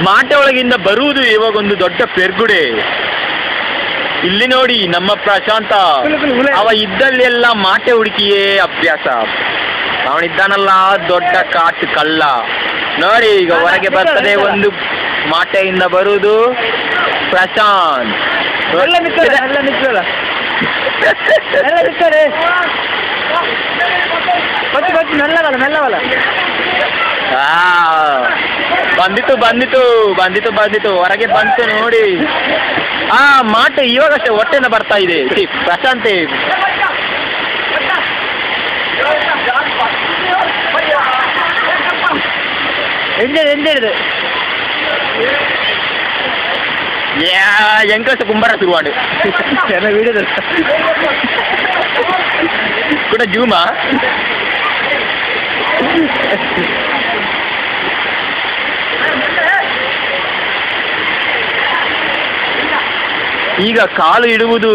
ಮಾಟೆ ಒಳಗಿಂದ ಬರುವುದು ಇವಾಗೊಂದು ದೊಡ್ಡ ಪೆರ್ಗುಡೆ. ಇಲ್ಲಿ ನೋಡಿ ನಮ್ಮ ಪ್ರಶಾಂತ, ಅವ ಇದ್ದಲ್ಲಿ ಎಲ್ಲ ಮಾಟೆ ಹುಡುಕಿಯೇ ಅಭ್ಯಾಸ. ಅವನಿದ್ದಾನಲ್ಲ ದೊಡ್ಡ ಕಾಟು ಕಳ್ಳ. ನೋಡಿ ಈಗ ಹೊರಗೆ ಬರ್ತದೆ ಒಂದು ಮಾಟೆಯಿಂದ ಬರುವುದು ಪ್ರಶಾಂತ್. ಬಂದಿತು ಬಂದಿತು ಬಂದಿತು ಬಂದಿತು ಹೊರಗೆ ಬಂತು ನೋಡಿ. ಮಾಟೆ ಇವಾಗಷ್ಟೇ ಹೊಟ್ಟೆನ ಬರ್ತಾ ಇದೆ. ಪ್ರಶಾಂತೆ ಎಂದೇಳಿದೆ ಎಂಕಸ ಕುಂಬಾರ ಶುರುವಾಡು ವೀಡಿಯೋದ ಕೂಡ ಜೂಮಾ. ಈಗ ಕಾಲು ಇಡುವುದು,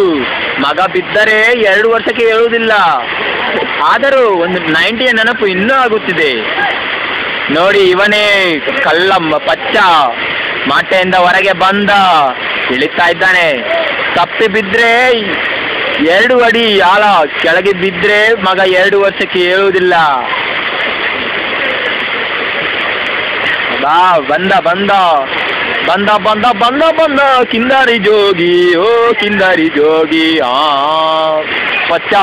ಮಗ ಬಿದ್ದರೆ 2 ವರ್ಷಕ್ಕೆ ಹೇಳುವುದಿಲ್ಲ. ಆದರೂ ಒಂದು 90ಯ ನೆನಪು ಇನ್ನೂ ಆಗುತ್ತಿದೆ ನೋಡಿ. ಇವನೇ ಕಳ್ಳ ಪಚ್ಚ ಮಾಟೆಯಿಂದ ಹೊರಗೆ ಬಂದ, ಇಳಿತಾ ಇದ್ದಾನೆ. ತಪ್ಪಿ ಬಿದ್ದರೆ 2 ಅಡಿ ಆಳ ಕೆಳಗೆ ಬಿದ್ದರೆ ಮಗ 2 ವರ್ಷಕ್ಕೆ ಹೇಳುವುದಿಲ್ಲ. ಬಂದ ಬಂದ ಬಂದ ಬಂದ ಬಂದ ಬಂದ ಕಿಂದಾರಿ ಜೋಗಿ, ಓ ಕಿಂದಾರಿ ಜೋಗಿ ಪಚ್ಚ.